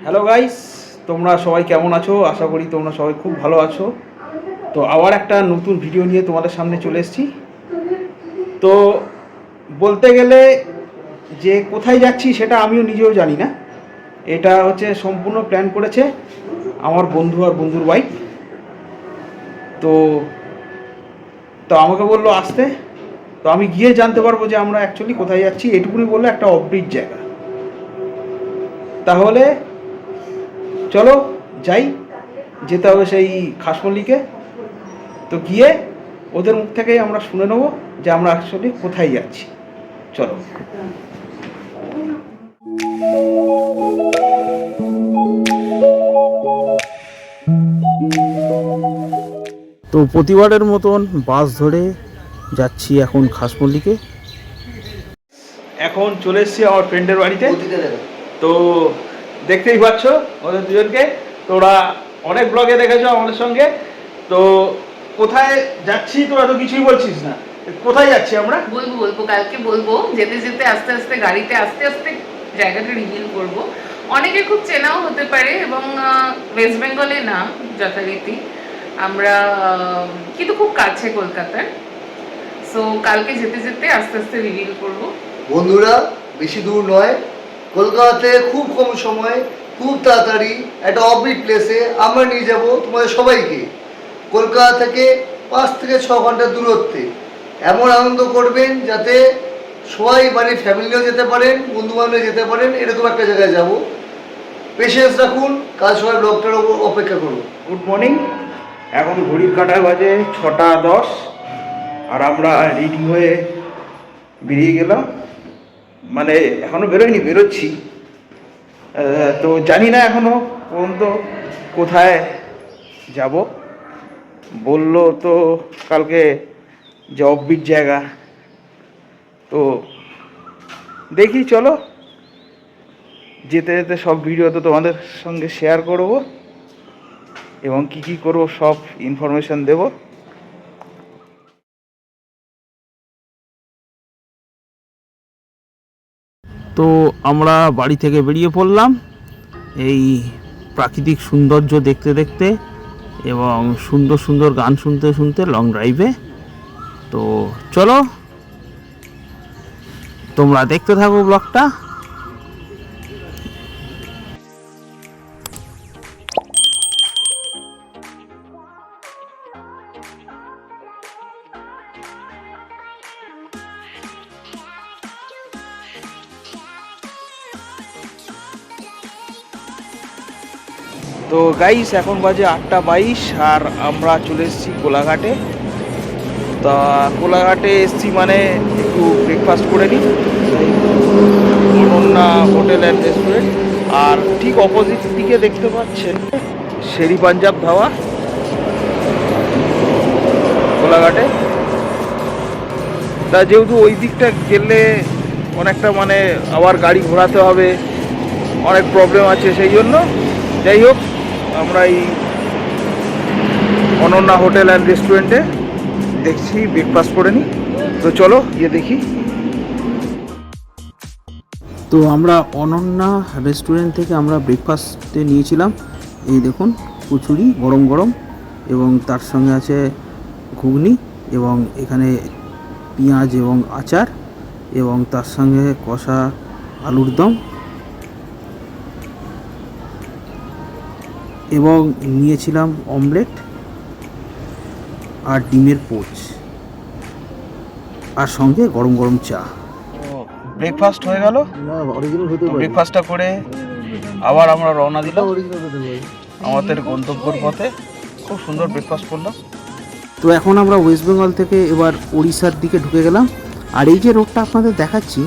Hello guys, তোমরা সবাই কেমন আছো? আশা করি তোমরা সবাই খুব ভালো আছো। তো আবার একটা নতুন ভিডিও নিয়ে তোমাদের সামনে চলে এসেছি। তো বলতে গেলে যে কোথায় যাচ্ছি সেটা আমিও নিজেও জানি না। এটা হচ্ছে সম্পূর্ণ প্ল্যান করেছে আমার বন্ধু আর বন্ধুর ওয়াইফ। তো তো আমাকে বললো আসতে। তো আমি গিয়ে জানতে পারবো যে আমরা অ্যাকচুয়ালি কোথায় যাচ্ছি। এটুকুনি বললো একটা অফবিট জায়গা। তাহলে চলো যাই, যেতে হবে সেই খাসমল্লিকে। তো গিয়ে ওদের মুখ থেকেই আমরা শুনে নেবো যে আমরা অ্যাকচুয়ালি কোথায় যাচ্ছি। চলো। তো প্রতিবারের মতন বাস ধরে যাচ্ছি এখন খাসমল্লিকে। এখন চলে এসেছি আমার ফ্রেন্ডের বাড়িতে। তো দেখতেই পাচ্ছ ওদের দুজনকে, তোরা অনেক ব্লগে দেখেছো আমাদের সঙ্গে। তো কোথায় যাচ্ছি তোরা তো কিছুই বলছিস না, কোথায় যাচ্ছি আমরা? বলবো কালকে বলবো। যেতে যেতে আস্তে আস্তে গাড়িতে আস্তে আস্তে জায়গাটা রিভিল করব। অনেকে খুব চেনাও হতে পারে এবং ওয়েস্ট বেঙ্গলে না যথারীতি আমরা, কিন্তু খুব কাছে কলকাতার। সো কালকে যেতে যেতে আস্তে আস্তে রিভিল করব। বন্ধুরা, বেশি দূর নয়, কলকাতাতে খুব কম সময়, খুব তাড়াতাড়ি একটা অফবিট প্লেসে আমরা নিয়ে যাব তোমাদের সবাইকে। কলকাতা থেকে 5 থেকে 6 ঘন্টার দূরত্বে এমন আনন্দ করবেন যাতে সবাই বাড়ির ফ্যামিলিও যেতে পারেন, বন্ধু বান্ধব যেতে পারেন, এরকম একটা জায়গায় যাব। পেশেন্স রাখুন, কাল সবাই ব্লগটার অপেক্ষা করুন। Good morning. এখন ঘড়ির কাঁটায় বাজে 6টা 10, আর আমরা রেডি হয়ে বেরিয়ে গেলাম। মানে এখনও বেরোয়নি, বেরোচ্ছি। তো জানি না এখনও পর্যন্ত কোথায় যাব। বললো তো কালকে যে অফবিট জায়গা। তো দেখি, চলো যেতে যেতে সব ভিডিও তো তোমাদের সঙ্গে শেয়ার করব এবং কি কি করব সব ইনফরমেশন দেব। তো আমরা বাড়ি থেকে বেরিয়ে পড়লাম এই প্রাকৃতিক সৌন্দর্য দেখতে দেখতে এবং সুন্দর সুন্দর গান শুনতে শুনতে লং ড্রাইভে। তো চলো তোমরা দেখতে থাকো ব্লগটা। তো গাইস, এখন বাজে 8টা 22 আর আমরা চলে এসেছি কোলাঘাটে। তা কোলাঘাটে এসেছি মানে একটু ব্রেকফাস্ট করে নিই অনন্যা হোটেল অ্যান্ড রেস্টুরেন্ট। আর ঠিক অপোজিট দিকে দেখতে পাচ্ছেন শেরি পাঞ্জাব ধাবা কোলাঘাটে। তা যেহেতু ওই দিকটা গেলে অনেকটা মানে আবার গাড়ি ঘোরাতে হবে, অনেক প্রবলেম আছে, সেই জন্য যাই হোক আমরা এই অনন্যা হোটেল অ্যান্ড রেস্টুরেন্টে দেখছি ব্রেকফাস্ট করে নিই। তো চলো গিয়ে দেখি। তো আমরা অনন্যা রেস্টুরেন্ট থেকে আমরা ব্রেকফাস্টে নিয়েছিলাম এই দেখুন কচুরি গরম গরম, এবং তার সঙ্গে আছে ঘুগনি এবং এখানে পেঁয়াজ এবং আচার, এবং তার সঙ্গে কষা আলুর দম, এবং নিয়েছিলাম অমলেট আর ডিমের পোচ, আর সঙ্গে গরম গরম চা। ব্রেকফাস্ট হয়ে গেল। ব্রেকফাস্টটা করে আবার আমরা রওনা দিলাম আমাদের গন্তব্যের পথে। খুব সুন্দর ব্রেকফাস্ট করলাম। তো এখন আমরা ওয়েস্ট বেঙ্গল থেকে এবার উড়িষ্যার দিকে ঢুকে গেলাম। আর এই যে রোডটা আপনাদের দেখাচ্ছি,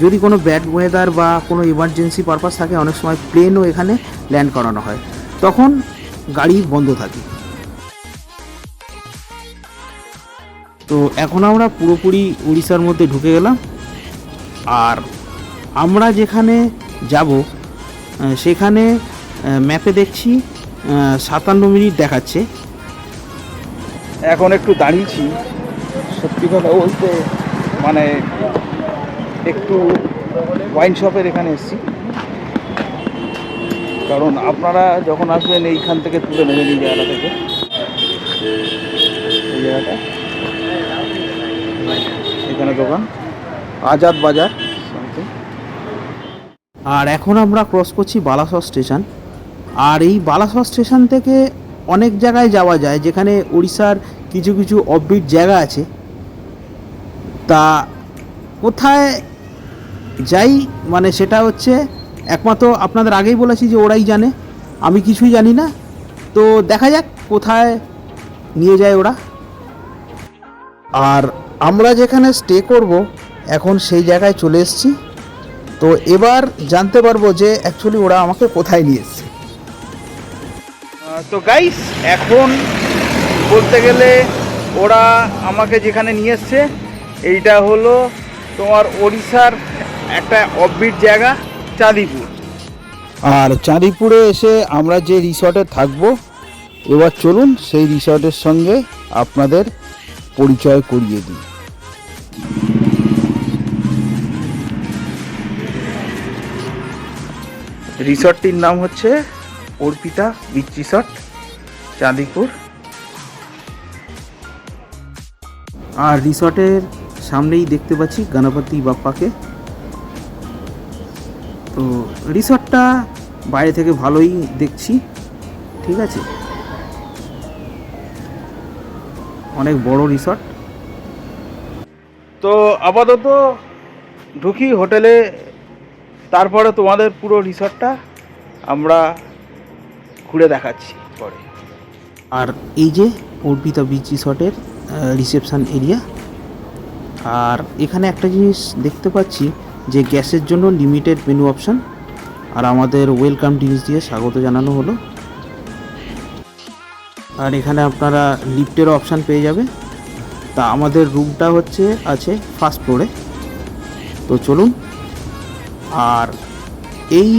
যদি কোনো ব্যাড ওয়েদার বা কোনো ইমার্জেন্সি পারপাস থাকে, অনেক সময় প্লেনও এখানে ল্যান্ড করানো হয়, তখন গাড়ি বন্ধ থাকে। তো এখন আমরা পুরোপুরি উড়িষ্যার মধ্যে ঢুকে গেলাম। আর আমরা যেখানে যাব সেখানে ম্যাপে দেখছি 57 মিনিট দেখাচ্ছে। এখন একটু দাঁড়িয়েছি, সত্যি কথা বলতে মানে একটু ওয়াইন শপের এখানে এসেছি। কারণ আপনারা যখন আসবেন এইখান থেকে তুলে নেবেন এই জায়গাটা থেকে, এই জায়গাটা এখানে দোকান আজাদ বাজার সামথিং। আর এখন আমরা ক্রস করছি বালাসর স্টেশন। আর এই বালাসর স্টেশন থেকে অনেক জায়গায় যাওয়া যায়, যেখানে উড়িষ্যার কিছু কিছু অফবিট জায়গা আছে। তা কোথায় যাই মানে সেটা হচ্ছে একমাত্র আপনাদের আগেই বলেছি যে ওরাই জানে, আমি কিছুই জানি না। তো দেখা যাক কোথায় নিয়ে যায় ওরা। আর আমরা যেখানে স্টে করব এখন সেই জায়গায় চলে এসেছি। তো এবার জানতে পারবো যে অ্যাকচুয়ালি ওরা আমাকে কোথায় নিয়ে এসছে। তো গাইস এখন বলতে গেলে ওরা আমাকে যেখানে নিয়ে এসছে এইটা হলো তোমার ওড়িশার একটা অফবিট জায়গা চাঁদিপুর। আর চাঁদিপুরে এসে আমরা যে রিসর্টে থাকবো, এবার চলুন সেই রিসর্টের সঙ্গে আপনাদের পরিচয় করিয়ে দিই। রিসর্টটির নাম হচ্ছে অর্পিতা বিচ রিসর্ট, চাঁদিপুর। আর রিসর্টের সামনেই দেখতে পাচ্ছি গণপতি বাপ্পাকে। তো রিসর্টটা বাইরে থেকে ভালোই দেখছি, ঠিক আছে, অনেক বড় রিসর্ট। তো আপাতত ঢুকি হোটেলে, তারপরে তোমাদের পুরো রিসর্টটা আমরা ঘুরে দেখাচ্ছি পরে। আর এই যে অর্পিতা বিচ রিসর্টের রিসেপশন এরিয়া। আর এখানে একটা জিনিস দেখতে পাচ্ছি যে গ্যাসের জন্য লিমিটেড মেনু অপশান, আর আমাদের ওয়েলকাম ড্রিঙ্কস দিয়ে স্বাগত জানানো হলো। আর এখানে আপনারা লিফটেরও অপশান পেয়ে যাবে। তা আমাদের রুমটা হচ্ছে আছে ফার্স্ট ফ্লোরে। তো চলুন। আর এই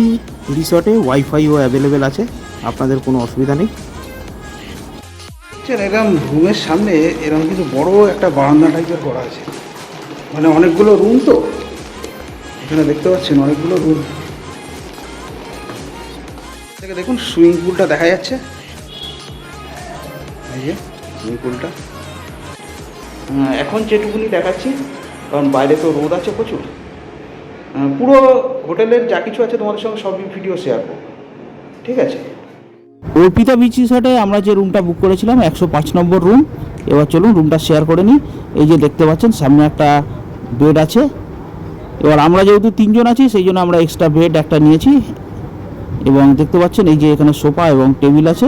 রিসর্টে ওয়াইফাইও অ্যাভেলেবেল আছে, আপনাদের কোনো অসুবিধা নেই। এরকম রুমের সামনে এরকম কিছু বড় একটা বারান্দা টাইপের করা আছে, মানে অনেকগুলো রুম। তো এখানে দেখতে পাচ্ছেন অনেকগুলো রুম থেকে দেখুন সুইমিং পুলটা দেখা যাচ্ছে। এই যে সুইমিং পুলটা এখন যেটুকুনি দেখাচ্ছি, কারণ বাইরে তো রোদ আছে প্রচুর। পুরো হোটেলের যা কিছু আছে তোমাদের সঙ্গে সবই ভিডিও শেয়ার করবো, ঠিক আছে। অর্পিতা বিচ রিসর্টে আমরা যে রুমটা বুক করেছিলাম 105 নম্বর রুম। এবার চলুন রুমটা শেয়ার করে নিই। এই যে দেখতে পাচ্ছেন সামনে একটা বেড আছে। এবার আমরা যেহেতু 3 জন আছি সেই জন্য আমরা এক্সট্রা বেড একটা নিয়েছি। এবং দেখতে পাচ্ছেন এই যে এখানে সোফা এবং টেবিল আছে।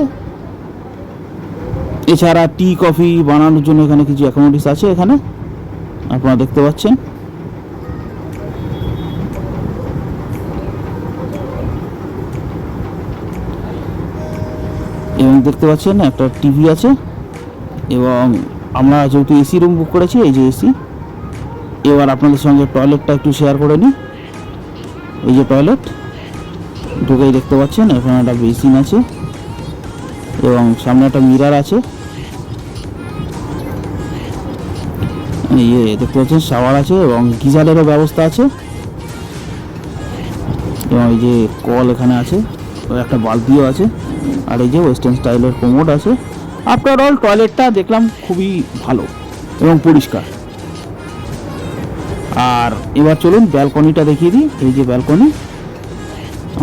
এছাড়া টি কফি বানানোর জন্য এখানে কিছু অ্যাকোমোডিটিস আছে এখানে আপনারা দেখতে পাচ্ছেন। এবং দেখতে পাচ্ছেন একটা টিভি আছে। এবং আমরা যেহেতু এসি রুম বুক করেছি, এই যে এসি। এবার আপনাদের সঙ্গে টয়লেটটা একটু শেয়ার করে নিই। এই যে টয়লেট, ঢুকেই দেখতে পাচ্ছেন এখানে একটা বেসিন আছে এবং সামনে একটা মিরর আছে। দেখতে পাচ্ছেন শাওয়ার আছে এবং গিজারেরও ব্যবস্থা আছে। এবং এই যে কল এখানে আছে, একটা বালতিও আছে। আর এই যে ওয়েস্টার্ন স্টাইলের কোমোড আছে। আফটার অল টয়লেটটা দেখলাম খুবই ভালো এবং পরিষ্কার। আর এবার চলুন ব্যালকনিটা দেখিয়ে দিই। এই যে ব্যালকনি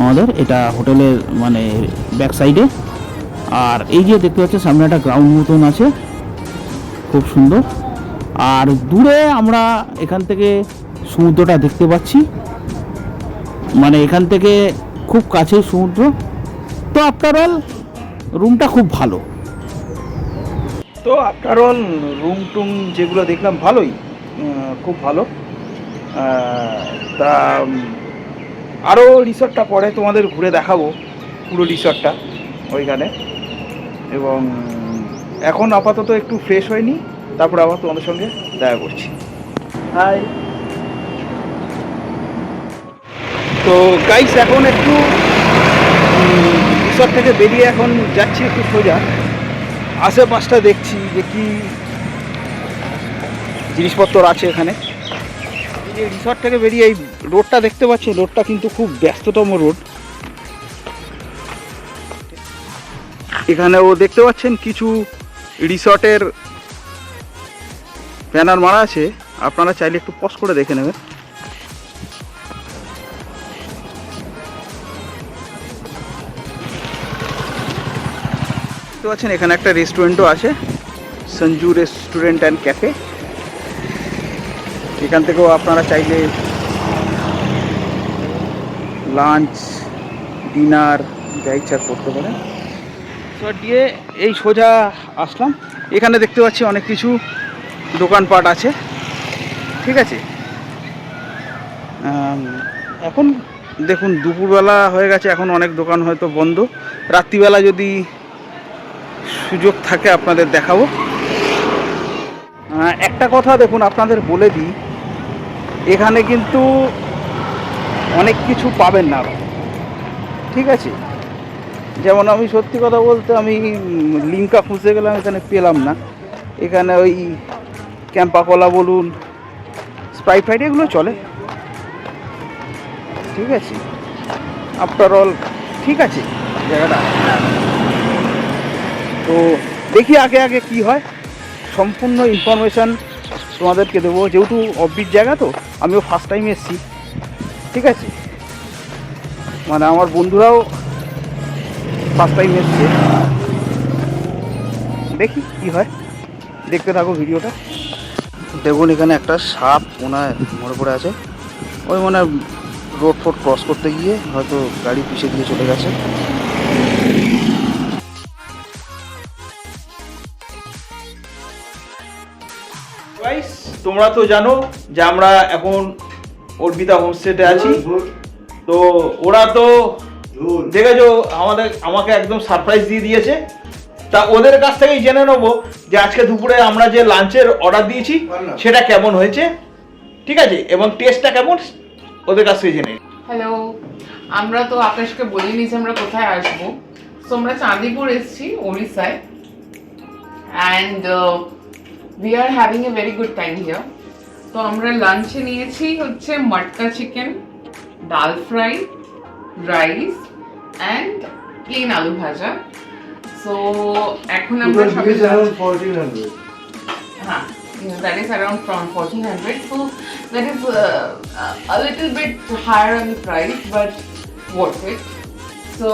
আমাদের, এটা হোটেলের মানে ব্যাক সাইডে। আর এই যে দেখতে পাচ্ছেন সামনে একটা গ্রাউন্ড মতন আছে, খুব সুন্দর। আর দূরে আমরা এখান থেকে সমুদ্রটা দেখতে পাচ্ছি, মানে এখান থেকে খুব কাছে সমুদ্র। তো আফটার অল রুমটা খুব ভালো। তো আফটার অল রুম টুম যেগুলো দেখলাম ভালোই, খুব ভালো। তা আরও রিসর্টটা পরে তোমাদের ঘুরে দেখাবো, পুরো রিসর্টটা ওইখানে। এবং এখন আপাতত একটু ফ্রেশ হয়নি, তারপরে আবার তোমাদের সঙ্গে দেখা করছি। হাই। তো গাইস এখন একটু রিসর্ট থেকে বেরিয়ে এখন যাচ্ছি একটু সোজা আশেপাশটা দেখছি যে কি জিনিসপত্র আছে এখানে। এই যে রিসর্ট থেকে বেরিয়ে এই রোডটা দেখতে পাচ্ছি, রোডটা কিন্তু খুব ব্যস্ততম রোড। এখানেও দেখতে পাচ্ছেন কিছু রিসর্টের ব্যানার মারা আছে, আপনারা চাইলে একটু পজ করে দেখে নেবেন। দেখতে পাচ্ছেন এখানে একটা রেস্টুরেন্টও আছে, সঞ্জু রেস্টুরেন্ট অ্যান্ড ক্যাফে। এখান থেকেও আপনারা চাইলে লাঞ্চ ডিনার যা ইচ্ছা করতে পারেন। তো দিয়ে এই সোজা আসলাম, এখানে দেখতে পাচ্ছি অনেক কিছু দোকানপাট আছে, ঠিক আছে। এখন দেখুন দুপুরবেলা হয়ে গেছে, এখন অনেক দোকান হয়তো বন্ধ, রাত্রিবেলা যদি সুযোগ থাকে আপনাদের দেখাবো। একটা কথা দেখুন আপনাদের বলে দিই, এখানে কিন্তু অনেক কিছু পাবেন না, ঠিক আছে। যেমন আমি সত্যি কথা বলতে আমি লিঙ্কা খুঁজতে গেলাম, এখানে পেলাম না। এখানে ওই ক্যাম্পা কলা বলুন, স্প্রাইট ফ্রাইট এগুলো চলে, ঠিক আছে। আফটার অল ঠিক আছে জায়গাটা। তো দেখি আগে আগে কি হয়, সম্পূর্ণ ইনফরমেশান তোমাদেরকে দেবো, যেহেতু অফবিট জায়গা তো, আমিও ফার্স্ট টাইম এসেছি, ঠিক আছে। মানে আমার বন্ধুরাও ফার্স্ট টাইম এসছে, দেখি কি হয়, দেখতে থাকো ভিডিওটা। দেখুন এখানে একটা সাপ ওনার মরে পড়ে আছে, ওই মনে রোড ফোড ক্রস করতে গিয়ে হয়তো গাড়ি পিছিয়ে দিয়ে চলে গেছে। তোমরা তো জানো যে আমরা এখন অর্পিতা হোমস্টেতে আছি, তো ওরা তো দেখেছো আমাকে একদম সারপ্রাইজ দিয়ে দিয়েছে। তা ওদের কাছ থেকেই জেনে নেবো যে আজকে দুপুরে আমরা যে লাঞ্চের অর্ডার দিয়েছি সেটা কেমন হয়েছে, ঠিক আছে, এবং টেস্টটা কেমন ওদের কাছ থেকে জেনে। হ্যালো, আমরা তো আকাশকে বলিনি যে আমরা কোথায় আসবো। সো আমরা চাঁদিপুর এসেছি ওড়িশায়, and we are having a very good time here. তো আমরা লাঞ্চে নিয়েছি হচ্ছে মটকা চিকেন, ডাল ফ্রাই, রাইস অ্যান্ড প্লেন আলু ভাজা। সো এখন আমরা সবাই that is around from 1400, so that is a little bit higher on the price but worth it. So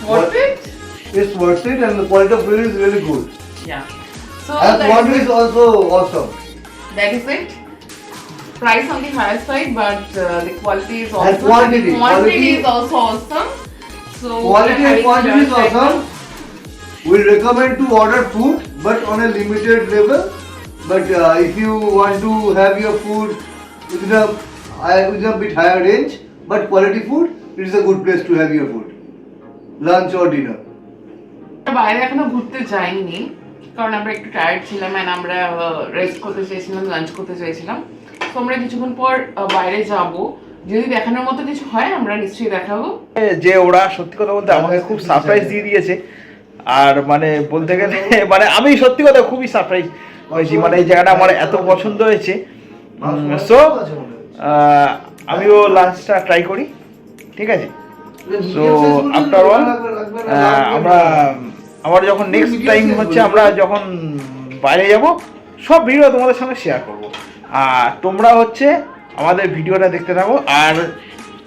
worth it? It's worth it and the quality of food is really good. Yeah. So And that quality is is also awesome. That is it. Price on the higher side, but the quality is awesome. And quantity. Quantity is also awesome. So Quality and quantity is awesome. We recommend to order food, but on a limited level. But if you want to have your food within a bit higher range, but quality food, it is a good place to have your food, lunch or dinner. বাইরে এখনো ঘুরতে যাইনি, কারণ আমরা একটু tired ছিলাম and আমরা rest করতে চাইছিলাম, লাঞ্চ করতে চাইছিলাম। তো আমরা কিছুক্ষণ পর বাইরে যাব, যদি দেখানোর মতো কিছু হয় আমরা নিশ্চয়ই দেখাবো। যে ওরা সত্যি কথা বলতে আমাকে খুব সারপ্রাইজ দিয়ে দিয়েছে, আর মানে বলতে গেলে মানে আমি সত্যি কথা খুবই সারপ্রাইজ হয়েছি, মানে এই জায়গাটা আমার এত পছন্দ হয়েছে। সো আমিও লাঞ্চটা ট্রাই করি, ঠিক আছে। সো আফটার অল আমার যখন নেক্সট টাইম হচ্ছে আমরা যখন বাইরে যাব সব ভিডিও তোমাদের সঙ্গে শেয়ার করব, আর তোমরা হচ্ছে আমাদের ভিডিওটা দেখতে থাকো। আর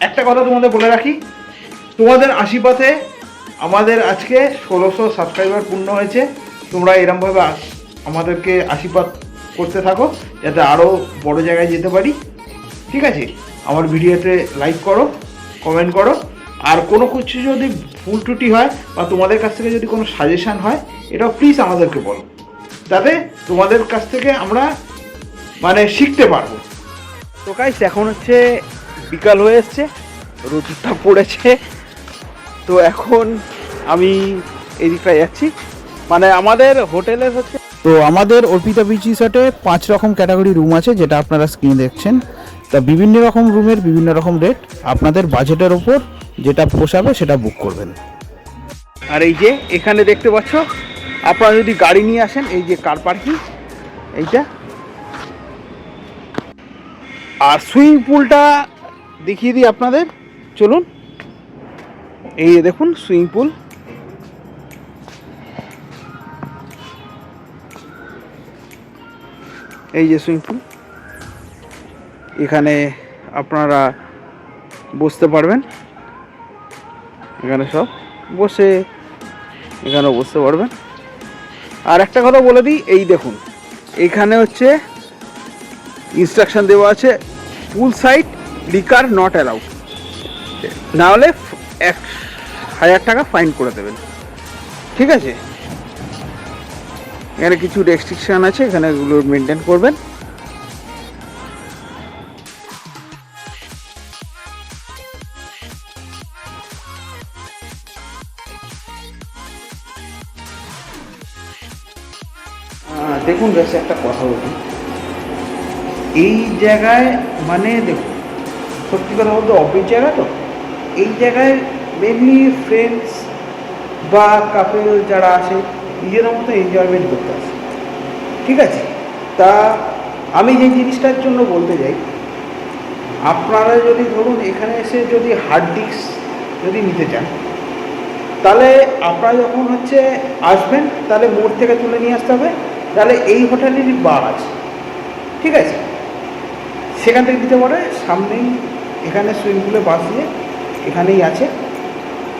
একটা কথা তোমাদের বলে রাখি, তোমাদের আশীর্বাদে আমাদের আজকে 1600 সাবস্ক্রাইবার পূর্ণ হয়েছে। তোমরা এরমভাবে আমাদেরকে আশীর্বাদ করতে থাকো যাতে আরও বড় জায়গায় যেতে পারি, ঠিক আছে। আমার ভিডিওতে লাইক করো, কমেন্ট করো, আর কোনো কিছু যদি ভুল ত্রুটি হয় বা তোমাদের কাছ থেকে যদি কোনো সাজেশান হয় এটাও প্লিজ আমাদেরকে বলো, তাতে তোমাদের কাছ থেকে আমরা মানে শিখতে পারবো। তো গাইস এখন হচ্ছে বিকাল হয়ে এসছে, রোদটা পড়েছে, তো এখন আমি এদিকটায় যাচ্ছি। মানে আমাদের হোটেলের হচ্ছে, তো আমাদের অর্পিতা বিচ রিসর্টে 5 রকম ক্যাটাগরি রুম আছে, যেটা আপনারা স্ক্রিনে দেখছেন। তা বিভিন্ন রকম রুমের বিভিন্ন রকম রেট, আপনাদের বাজেটের ওপর যেটা পোষাবে সেটা বুক করবেন। আর এই যে এখানে দেখতে পাচ্ছ, আপনারা যদি গাড়ি নিয়ে আসেন, এই যে কার পার্কিং এইটা, আর সুইমিং পুলটা দেখিয়ে দিই আপনাদের, চলুন। এই দেখুন সুইমিং পুল, এই যে সুইমিং পুল, এখানে আপনারা বসতে পারবেন, এখানে সব বসে এখানেও বসতে পারবেন। আর একটা কথা বলে দিই, এই দেখুন এখানে হচ্ছে ইনস্ট্রাকশন দেওয়া আছে, পুল সাইড লিকার নট অ্যালাউড, না হলে 1000 টাকা ফাইন করে দেবেন। ঠিক আছে, এখানে কিছু রেস্ট্রিকশান আছে, এখানে এগুলো মেনটেন করবেন। দেখুন বেশ একটা কথা বলি, এই জায়গায় মানে দেখুন সত্যি কথা বলতে অফিস জায়গা তো, এই জায়গায় মেনলি ফ্রেন্ডস বা কাপল যারা আছে নিজেদের মতো এনজয়মেন্ট করতে আসে। ঠিক আছে, তা আমি যে জিনিসটার জন্য বলতে চাই, আপনারা যদি ধরুন এখানে এসে যদি হার্ড ডিস্ক যদি নিতে চান, তাহলে আপনারা যখন হচ্ছে আসবেন তাহলে মোড় থেকে তুলে নিয়ে আসতে হবে, তাহলে এই হোটেলেরই বার আছে। ঠিক আছে, সেখান থেকে দিতে পারে, সামনেই এখানে সুইমিং পুলে বাস দিয়ে এখানেই আছে,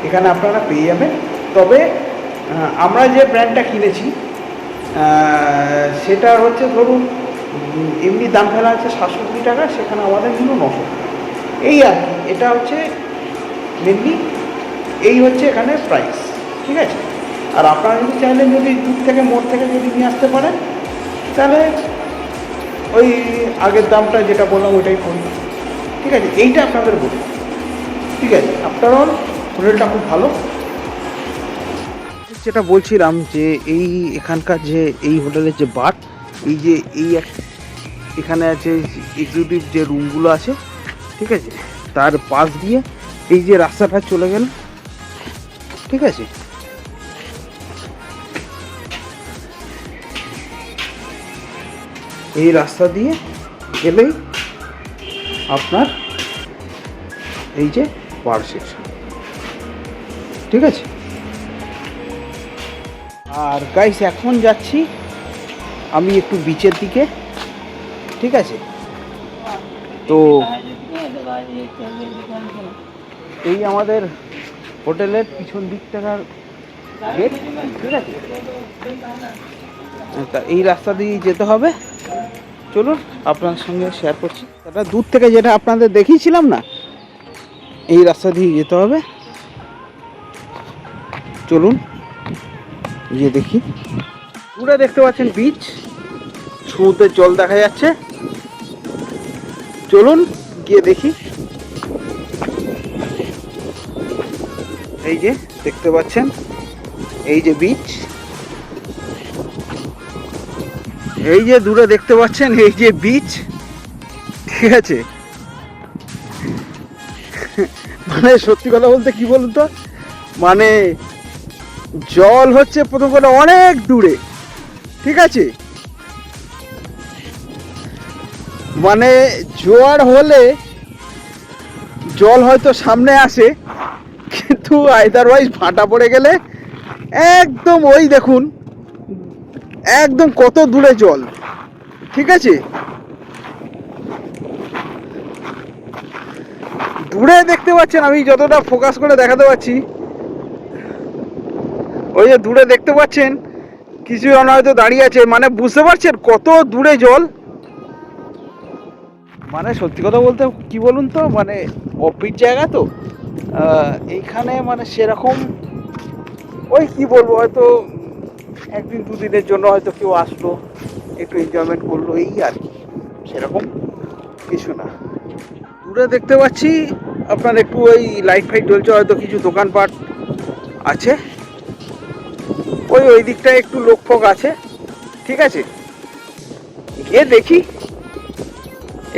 এখানে আপনারা পেয়ে যাবেন। তবে আমরা যে ব্র্যান্ডটা কিনেছি সেটা হচ্ছে ধরুন এমনি দাম ফেলা আছে 720 টাকা, সেখানে আমাদের নিল 900 টাকা, এই আর কি। এটা হচ্ছে মেনলি এই হচ্ছে এখানে প্রাইস। ঠিক আছে, আর আপনারা যদি চাইলেন যদি দূর থেকে মোড় থেকে যদি নিয়ে আসতে পারেন, তাহলে ওই আগের দামটা যেটা বললাম ওইটাই করুন। ঠিক আছে, এইটা আপনাদের বলুন। ঠিক আছে, আফটার অল হোটেলটা খুব ভালো। যেটা বলছিলাম যে এই এখানকার যে এই হোটেলের যে বার, এই যে এই এখানে আছে এক্সিকিউটিভ যে রুমগুলো আছে, ঠিক আছে, তার পাশ দিয়ে এই যে রাস্তাটা চলে গেল, ঠিক আছে, এই রাস্তা দিয়ে গেলেই আপনার এই যে বার সেকশন। ঠিক আছে, আর গাইস এখন যাচ্ছি আমি একটু বিচের দিকে। ঠিক আছে, তো এই আমাদের হোটেলের পিছন দিকটার গেট। ঠিক আছে, তা এই রাস্তা দিয়ে যেতে হবে, চলুন আপনার সঙ্গে শেয়ার করছি। এটা দূর থেকে যেটা আপনাদের দেখিয়েছিলাম না, এই রাস্তা দিয়ে যেতে হবে, চলুন গিয়ে দেখি। দূরে দেখতে পাচ্ছেন বিচ, সমুদ্রের জল দেখা যাচ্ছে, চলুন গিয়ে দেখি। এই যে দেখতে পাচ্ছেন এই যে বিচ, এই যে দূরে দেখতে পাচ্ছেন এই যে বিচ। ঠিক আছে, মানে সত্যি কথা বলতে কি বলুন তো, মানে জল হচ্ছে প্রথম কথা অনেক দূরে। ঠিক আছে, মানে জোয়ার হলে জল হয়তো সামনে আসে, কিন্তু আদারওয়াইজ ভাটা পড়ে গেলে একদম ওই দেখুন একদম কত দূরে জল। ঠিক আছে, দূরে দেখতে পাচ্ছেন, আমি যতটা ফোকাস করে দেখাতে পারছি, ওই যে দূরে দেখতে পাচ্ছেন কিছু জন হয়তো দাঁড়িয়ে আছে, মানে বুঝতে পারছেন কত দূরে জল। মানে সত্যি কথা বলতে কি বলুন তো, মানে অফিস জায়গা তো এইখানে মানে সেরকম ওই কি বলবো, হয়তো একদিন দুদিনের জন্য হয়তো কেউ আসলো, একটু এনজয়মেন্ট করলো, এই আর কি, সেরকম কিছু না। দূরে দেখতে পাচ্ছি আপনার একটু ওই লাইট ফাইট জ্বলছে, হয়তো কিছু দোকানপাট আছে, ওই দিকটায় একটু লোকফোক আছে। ঠিক আছে, গিয়ে দেখি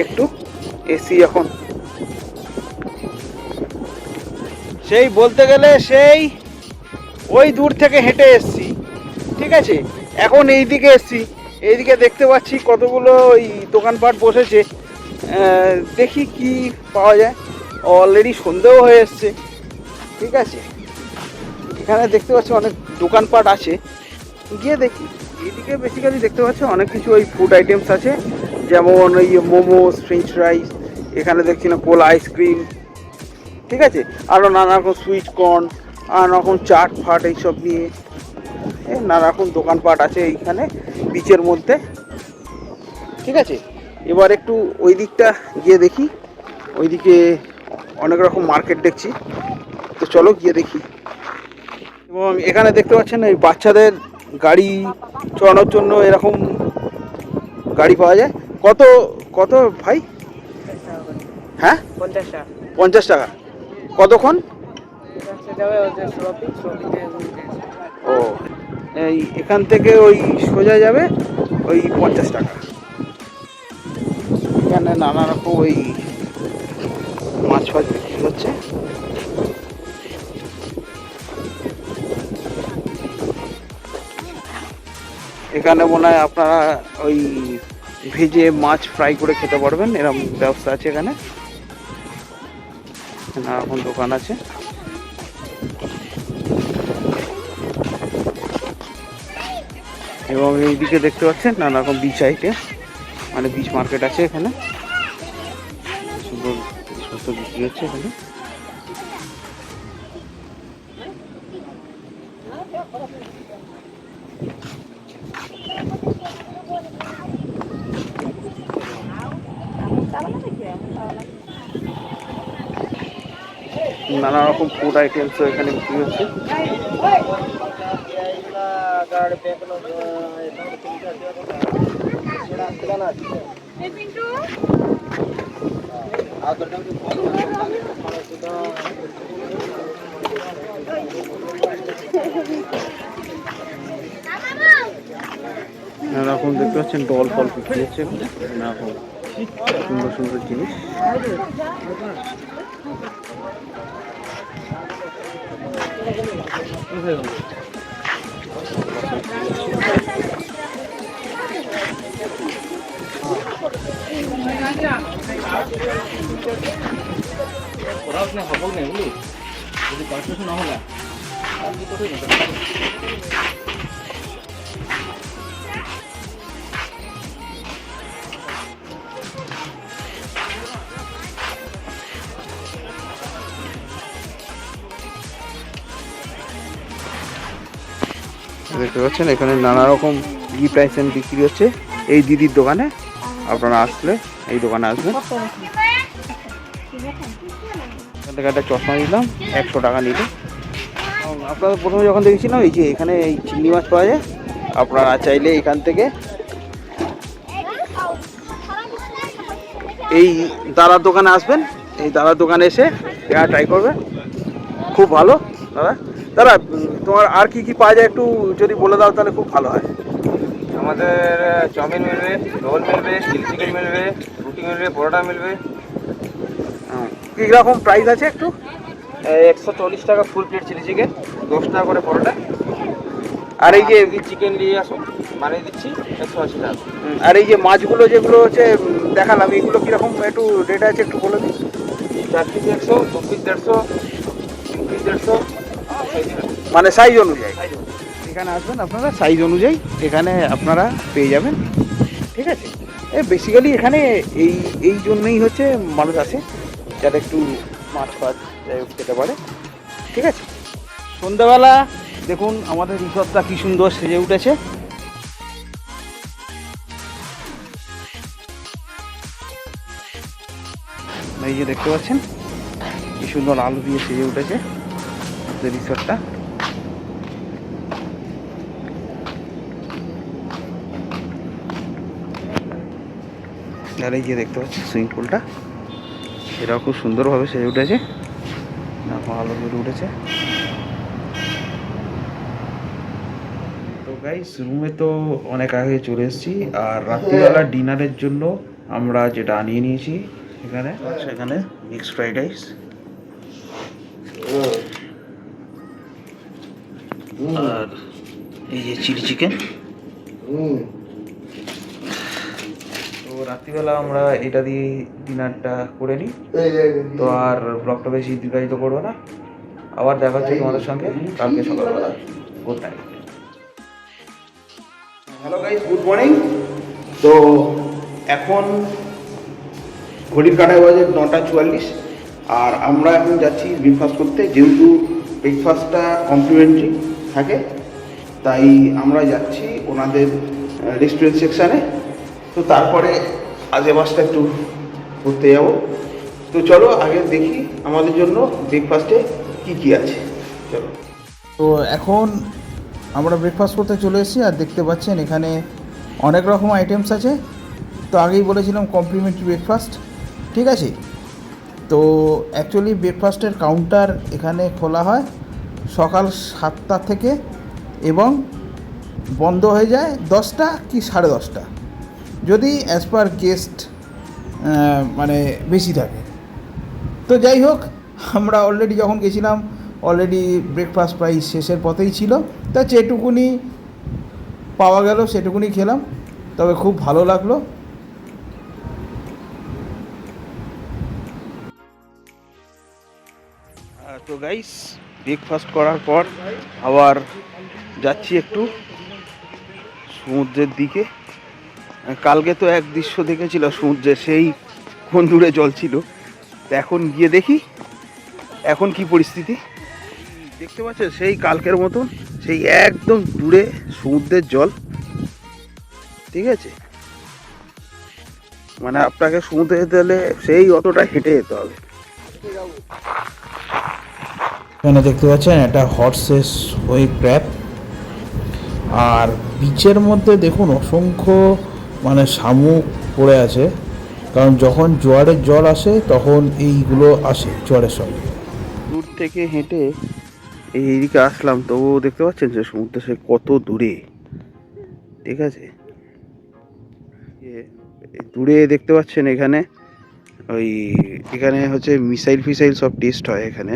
একটু। এসি এখন সেই বলতে গেলে সেই ওই দূর থেকে হেঁটে এসছি। ঠিক আছে, এখন এই দিকে এসছি, এইদিকে দেখতে পাচ্ছি কতগুলো ওই দোকানপাট বসেছে, দেখি কি পাওয়া যায়। অলরেডি সন্ধেও হয়ে এসছে, ঠিক আছে, এখানে দেখতে পাচ্ছি অনেক দোকানপাট আছে, গিয়ে দেখি। এদিকে বেসিক্যালি দেখতে পাচ্ছি অনেক কিছু ওই ফুড আইটেমস আছে, যেমন ওই মোমোস, ফ্রেঞ্চ ফ্রাইস, এখানে দেখছি না কোলা আইসক্রিম, ঠিক আছে, আরও নানা রকম সুইট কর্ন, নানা রকম চাট ফাট এইসব নিয়ে নানা রকম দোকানপাট আছে এইখানে বিচের মধ্যে, ঠিক আছে। এবার একটু ওই দিকটা গিয়ে দেখি, ওইদিকে অনেক রকম মার্কেট দেখছি, তো চলো গিয়ে দেখি। এবং এখানে দেখতে পাচ্ছেন এই বাচ্চাদের গাড়ি চড়ানোর জন্য এরকম গাড়ি পাওয়া যায়। কত কত ভাই? হ্যাঁ 50 টাকা। কতক্ষণ? ও, এই এখান থেকে ওই সোজা যাবে ওই 50 টাকা। এখানে নানা রকম ওই মাছ ফাছ বিক্রি হচ্ছে। এখানে মনে হয় আপনারা ওই ভেজে মাছ ফ্রাই করে খেতে পারবেন, এরকম ব্যবস্থা আছে এখানে। নানা রকম দোকান আছে। এবং এইদিকে দেখতে পাচ্ছেন নানা রকম বিচ আইটেম, মানে বিচ মার্কেট আছে এখানে, সুন্দর জিনিসপত্র বিক্রি হচ্ছে এখানে। নানা রকম ফুড আইটেমসও এখানে বিক্রি হচ্ছে। নানা রকম দেখতে পাচ্ছেন ডল ফল বিক্রি হচ্ছে এখানে, নানা রকম সুন্দর সুন্দর জিনিস। দেখতে পাচ্ছেন এখানে নানা রকম গিফট আইটেম বিক্রি হচ্ছে এই দিদির দোকানে। আপনারা আসলে এই দোকানে আসবেন। এখান থেকে একটা চশমা নিলাম, 100 টাকা নিল। আপনারা প্রথমে যখন দেখেছিলাম এই যে এখানে এই চিংড়ি মাছ পাওয়া যায়, আপনারা চাইলে এখান থেকে এই দাদার দোকানে আসবেন, এই দাদার দোকানে এসে এটা ট্রাই করবেন, খুব ভালো। দাদা দাদা তোমার আর কি কি পাওয়া যায় একটু যদি বলে দাও তাহলে খুব ভালো হয়। আমাদের চাউমিন মিলবে, রোল মিলবে, চিলি চিকেন মিলবে, রুটি মিলবে, পরোটা মিলবে। কীরকম প্রাইস আছে একটু? 140 টাকা ফুল প্লেট চিলি চিকেন, 10 টাকা করে পরোটা। আর এই যে চিকেন নিয়ে আসো, বানিয়ে দিচ্ছি 180 টাকা। আর এই যে মাছগুলো যেগুলো হচ্ছে দেখালাম, এইগুলো কীরকম একটু রেট আছে একটু বলে দিন। 4 পিস 100, 2 পিস 150, 3 পিস 150, মানে সাইজ অনুযায়ী এখানে আসবেন আপনারা, সাইজ অনুযায়ী এখানে আপনারা পেয়ে যাবেন, ঠিক আছে। বেসিক্যালি এখানে এই এই জন্যই হচ্ছে মানুষ আসে, যাতে একটু মাছ ফাছ যাই হোক খেতে পারে, ঠিক আছে। সন্ধ্যাবেলা দেখুন আমাদের রিসর্টটা কী সুন্দর সেজে উঠেছে। এই যে দেখতে পাচ্ছেন কি সুন্দর আলো দিয়ে সেজে উঠেছে রিসর্টটা। আর এই যে দেখতে পাচ্ছি সুইমিং পুলটা, এটাও খুব সুন্দরভাবে সেজে উঠেছে, আলো করে উঠেছে। তো গাইস রুমে তো অনেক আগে চলে এসেছি, আর রাত্রিবেলা ডিনারের জন্য আমরা যেটা আনিয়ে নিয়েছি সেখানে মিক্সড ফ্রাইড রাইস, আর এই যে চিলি চিকেন। তো রাত্রিবেলা আমরা এটা দিয়ে ডিনারটা করে নিই, তো আর ব্লগটা বেশি দীর্ঘায়িত করবো না। আবার দেখা হচ্ছে তোমাদের সঙ্গে কালকে সকালবেলা। Good night. Hello guys, good morning. তো এখন ঘড়ির কাঁটায় বাজে 9:44 আর আমরা এখন যাচ্ছি ব্রেকফাস্ট করতে। যেহেতু ব্রেকফাস্টটা কমপ্লিমেন্টারি থাকে তাই আমরা যাচ্ছি ওনাদের রেস্টুরেন্ট সেকশানে। তো তারপরে আশেপাশটা একটু ঘুরতে যাব। তো চলো আগে দেখি আমাদের জন্য ব্রেকফাস্টে কী কী আছে। চলো। তো এখন আমরা ব্রেকফাস্ট করতে চলে এসেছি আর দেখতে পাচ্ছেন এখানে অনেক রকম আইটেমস আছে। তো আগেই বলেছিলাম কমপ্লিমেন্টারি ব্রেকফাস্ট, ঠিক আছে। তো অ্যাকচুয়ালি ব্রেকফাস্টের কাউন্টার এখানে খোলা হয় সকাল 7টা থেকে এবং বন্ধ হয়ে যায় 10টা কি 10:30, যদি অ্যাজ পার গেস্ট মানে বেশি থাকে। তো যাই হোক, আমরা অলরেডি যখন গেছিলাম অলরেডি ব্রেকফাস্ট প্রায় শেষের পথেই ছিল, তা যেটুকুনি পাওয়া গেল সেটুকুনি খেলাম, তবে খুব ভালো লাগলো। তো গাইস, ব্রেকফাস্ট করার পর আবার যাচ্ছি একটু সমুদ্রের দিকে। কালকে তো এক দৃশ্য দেখেছিল সমুদ্রে, সেই কোন দূরে জল ছিল। তো এখন গিয়ে দেখি এখন কি পরিস্থিতি। দেখতে পাচ্ছেন সেই কালকের মতন, সেই একদম দূরে সমুদ্রের জল, ঠিক আছে। মানে আপনাকে সমুদ্রে যেতে হলে সেই অতটা হেঁটে যেতে হবে। এখানে দেখতে পাচ্ছেন একটা হর্সেস ওয়ে ক্র্যাব, আর বিচের মধ্যে দেখুন অসংখ্য মানে শামুক পড়ে আছে, কারণ যখন জোয়ারের জল আসে তখন এইগুলো আসে জোয়ারের সঙ্গে। দূর থেকে হেঁটে এইদিকে আসলাম, তবুও দেখতে পাচ্ছেন যে সমুদ্র সে কত দূরে, ঠিক আছে। দূরে দেখতে পাচ্ছেন এখানে এখানে হচ্ছে মিসাইল ফিসাইল সব টেস্ট হয় এখানে,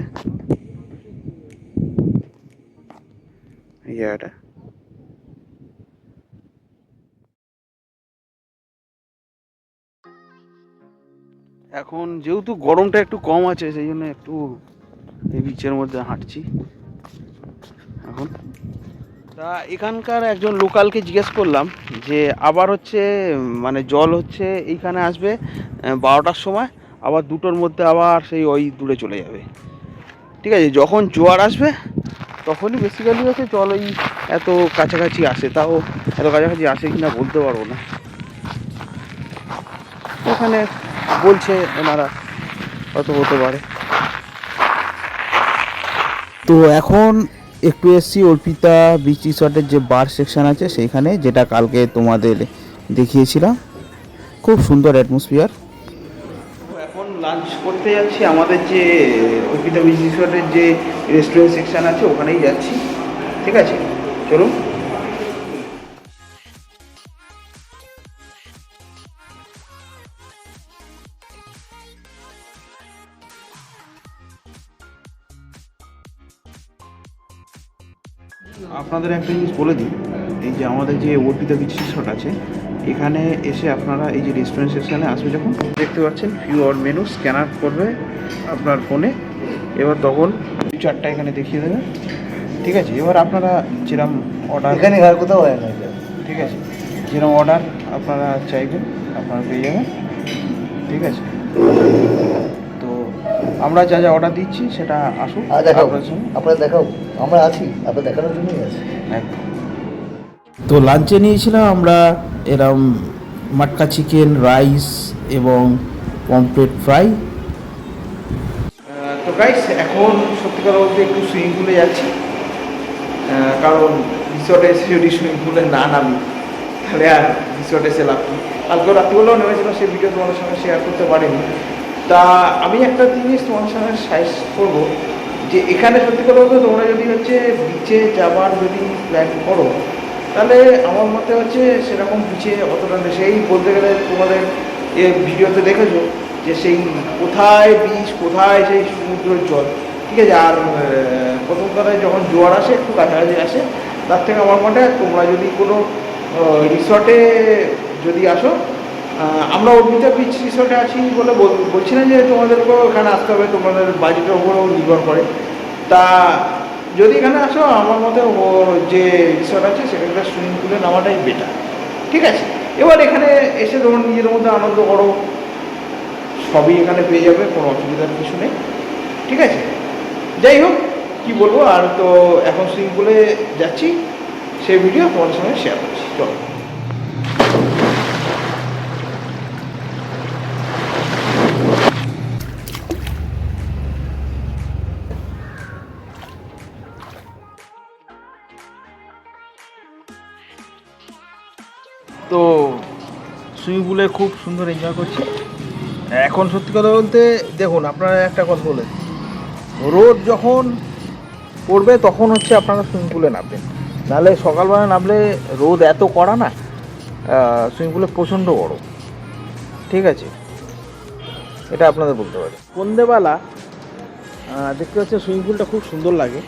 এই জায়গাটা। এখন যেহেতু গরমটা একটু কম আছে সেই জন্য একটু এই বিচের মধ্যে হাঁটছি এখন। তা এখানকার একজন লোকালকে জিজ্ঞেস করলাম যে আবার হচ্ছে মানে জল হচ্ছে এইখানে আসবে 12টার সময়, আবার 2টোর মধ্যে আবার সেই ওই দূরে চলে যাবে, ঠিক আছে। যখন জোয়ার আসবে তখনই বেসিক্যালি হচ্ছে জল ওই এত কাছাকাছি আসে, তাও এত কাছাকাছি আসে কিনা বলতে পারবো না। ওখানে বলছে ওনারা হয়তো হতে পারে। তো এখন একটু এসছি অর্পিতা বিচ রিসর্টের যে বার সেকশন আছে সেইখানে, যেটা কালকে তোমাদের দেখিয়েছিলাম। খুব সুন্দর অ্যাটমসফিয়ার। এখন লাঞ্চ করতে যাচ্ছি আমাদের যে অর্পিতা বিচ রিসর্টের যে রেস্টুরেন্ট সেকশন আছে ওখানেই যাচ্ছি, ঠিক আছে। চলুন। আপনাদের একটা জিনিস বলে দিই, এই যে আমাদের যে অর্পিতা বিচ রিসর্ট আছে এখানে এসে আপনারা এই যে রেস্টুরেন্ট সেকশানে আসবে, যখন দেখতে পাচ্ছেন ফিউ আর মেনু স্ক্যানার করবে আপনার ফোনে, এবার তখন 4টা এখানে দেখিয়ে দেবে, ঠিক আছে। এবার আপনারা যেরকম অর্ডার, এখানে আর কোথাও হয় না এটা, ঠিক আছে, যেরকম অর্ডার আপনারা চাইবেন আপনারা পেয়ে যাবেন, ঠিক আছে। তো আমরা যা যা অর্ডার দিচ্ছি সেটা আসুন দেখাও, আপনার সঙ্গে। আপনারা দেখাও, আমরা আছি, আপনার দেখানোর জন্যই আছি। একদম। তো লাঞ্চে নিয়েছিলাম আমরা এরম মাটকা চিকেন, রাইস এবং পমফ্রেট ফ্রাই। তো গাইস, এখন সত্যি কথা বলতে একটু সুইমিং পুলে যাচ্ছি, কারণ রিসর্টে এসে যদি সুইমিং পুলে না নামি তাহলে আর রিসর্টে এসে লাভ নেই। কালকে রাত্রিবেলাও নেমেছিলাম, সেই ভিডিও তোমাদের সঙ্গে শেয়ার করতে পারিনি। তা আমি একটা জিনিস তোমাদের সঙ্গে সাজেস্ট করবো, যে এখানে সত্যি কথা বলতে তোমরা যদি হচ্ছে বিচে যাবার যদি প্ল্যান করো, তাহলে আমার মতে হচ্ছে সেরকম বিচে অতটা নেই। সেই বলতে গেলে তোমাদের ভিডিওতে দেখেছো যে সেই কোথায় বিচ, কোথায় সেই সমুদ্রের জল, ঠিক আছে। আর প্রথম কথায় যখন জোয়ার আসে একটু কাছাকাছি আসে, তার থেকে আমার মনে হয় তোমরা যদি কোনো রিসর্টে যদি আসো, আমরা অর্পিতা বিচ রিসর্টে আছি বলে বলছি না যে তোমাদেরকেও এখানে আসতে হবে, তোমাদের বাজেটের উপরেও নির্ভর করে। তা যদি এখানে আসো আমার মতে ও যে রিসর্ট আছে সেখানকার সুইমিং পুলে নামাটাই বেটার, ঠিক আছে। এবার এখানে এসে তোমার নিজের মধ্যে আনন্দ করো, সবই এখানে পেয়ে যাবে, কোনো অসুবিধার কিছু নেই, ঠিক আছে। যাই হোক, কী বলবো, আর তো এখন সুইমিং পুলে যাচ্ছি, সেই ভিডিও তোমাদের সঙ্গে শেয়ার করছি, চলো। তো সুইমিং পুলে খুব সুন্দর এনজয় করছি এখন। সত্যি কথা বলতে দেখুন, আপনারা একটা কথা বলেন, রোদ যখন পড়বে তখন হচ্ছে আপনারা সুইমিং পুলে নামবেন, নাহলে সকালবেলা নামলে রোদ এত কড়া না, সুইমিং পুলে প্রচণ্ড গরম, ঠিক আছে, এটা আপনাদের বলতে পারি। সন্ধ্যেবেলা দেখতে পাচ্ছেন সুইমিং পুলটা খুব সুন্দর লাগে,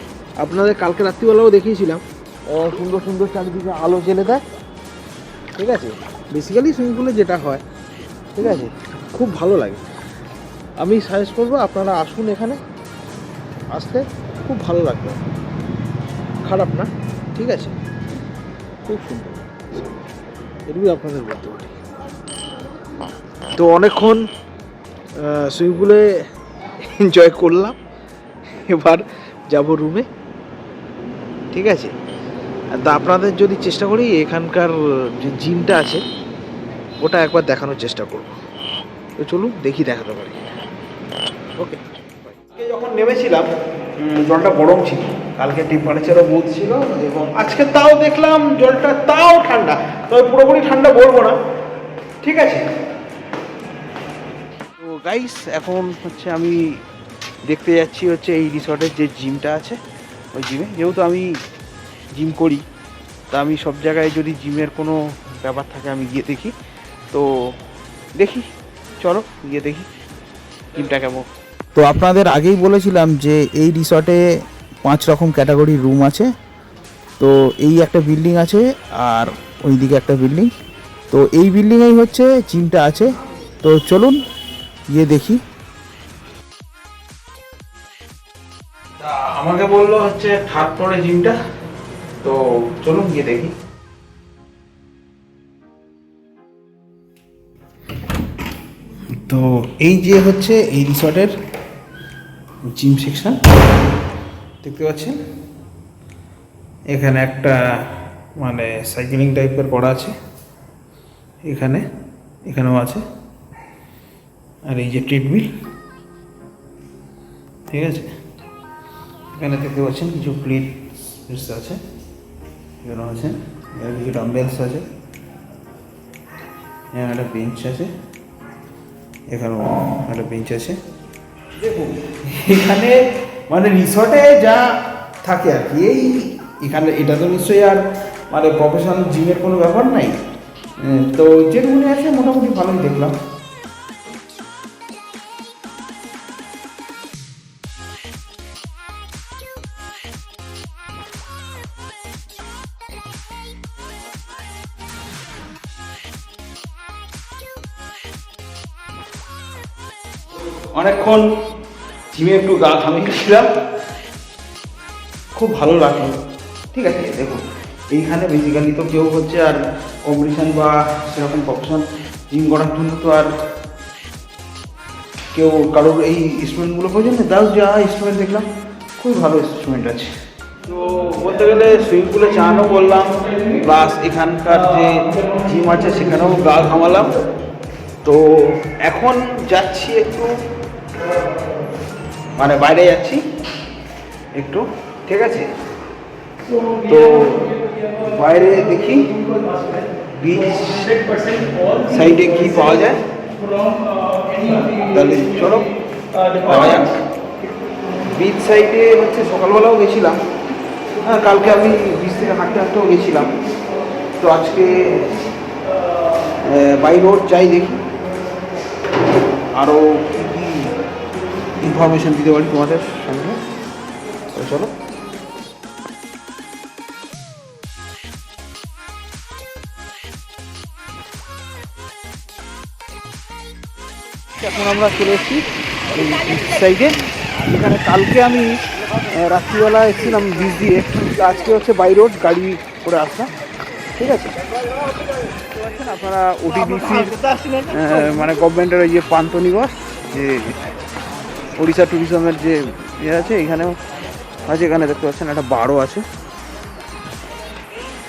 আপনাদের কালকে রাত্রিবেলাও দেখিয়েছিলাম, সুন্দর সুন্দর চারিদিকে আলো জ্বেলে দেয়, ঠিক আছে। বেসিক্যালি সুইমিং পুলে যেটা হয়, ঠিক আছে, খুব ভালো লাগে। আমি সাজেস্ট করবো আপনারা আসুন, এখানে আসতে খুব ভালো লাগবে, খারাপ না, ঠিক আছে, খুব সুন্দর, এটুকুই আপনাদের বলতে পারি। তো অনেকক্ষণ সুইমিং পুলে এনজয় করলাম, এবার যাব রুমে, ঠিক আছে। তা আপনাদের যদি চেষ্টা করি এখানকার যে জিমটা আছে ওটা একবার দেখানোর চেষ্টা করব, তো চলুন দেখি দেখাতে পারি। ওকে, যখন নেমেছিলাম জলটা গরম ছিল, কালকে টেম্পারেচারও বহুত ছিল, এবং আজকে তাও দেখলাম জলটা তাও ঠান্ডা, তবে পুরোপুরি ঠান্ডা বলবো না, ঠিক আছে। তো গাইস, এখন হচ্ছে আমি দেখতে যাচ্ছি হচ্ছে এই রিসর্টের যে জিমটা আছে, ওই জিমে, যেহেতু আমি জিম করি, তা আমি সব জায়গায় যদি জিমের কোনো ব্যাপার থাকে আমি গিয়ে দেখি, তো দেখি, চলো গিয়ে দেখি জিমটা কেমন। তো আপনাদের আগেই বলেছিলাম যে এই রিসর্টে 5 রকম ক্যাটাগরির রুম আছে। তো এই একটা বিল্ডিং আছে আর ওইদিকে একটা বিল্ডিং, তো এই বিল্ডিংয়েই হচ্ছে জিমটা আছে। তো চলুন গিয়ে দেখি। আমাকে বললো হচ্ছে 3rd ফ্লোরে জিমটা, তো চলুন গিয়ে দেখি। তো এই যে হচ্ছে এই রিসর্টের জিম সেকশন, দেখতে পাচ্ছেন এখানে একটা মানে সাইকেলিং টাইপের করা আছে, এখানেও আছে, আর এই যে ট্রেডমিল, ঠিক আছে। এখানে দেখতে পাচ্ছেন কিছু প্লেটস আছে, এখানে আছে, এখানে কিছু ডাম্বেলস আছে, এখানে একটা বেঞ্চ আছে, এখানেও একটা বেঞ্চ আছে। দেখুন এখানে মানে রিসর্টে যা থাকে আর কি, এখানে এটা তো নিশ্চয়ই আর মানে প্রফেশনাল জিমের কোনো ব্যাপার নাই, তো যেটুকুনি আছে মোটামুটি ভালোই দেখলাম। অনেকক্ষণ জিমে একটু গা ঘামিয়েছিলাম, খুব ভালো লাগলো, ঠিক আছে। দেখুন এইখানে বেসিক্যালি তো কেউ হচ্ছে আর কম্পিটিশান বা সেরকম প্রফেশনাল জিম করার জন্য তো আর কেউ কারোর এই ইনস্ট্রুমেন্টগুলো প্রয়োজন নেই, তাও যা ইনস্ট্রুমেন্ট দেখলাম খুবই ভালো ইনস্ট্রুমেন্ট আছে। তো বলতে গেলে সুইমিং পুলে চানও করলাম, প্লাস এখানকার যে জিম আছে সেখানেও গা ঘামালাম। তো এখন যাচ্ছি একটু মানে বাইরে যাচ্ছি একটু, ঠিক আছে। তো বাইরে দেখি বিচ সাইডে কি পাওয়া যায়, তাহলে চলো যাওয়া যাক। বিচ সাইডে হচ্ছে সকালবেলাও গেছিলাম, হ্যাঁ কালকে আমি বিচ থেকে হাঁটতে হাঁটতেও গেছিলাম, তো আজকে বাই রোড যাই দেখি আরও কী কী ইনফরমেশান দিতে পারি তোমাদের সঙ্গে, তো চলো। এখন আমরা চলে এসেছি এই বিচ সাইডে, এখানে কালকে আমি রাত্রিবেলা এসেছিলাম বিচ দিয়ে, আজকে হচ্ছে বাই রোড গাড়ি করে আসলাম, ঠিক আছে। আপনারা ওটিডিসির মানে গভর্নমেন্টের ওই যে পান্থনিবাস যে ওড়িশা ট্যুরিজমের যে ইয়ে আছে, এখানেও আছে। এখানে দেখতে পাচ্ছেন একটা বারও আছে,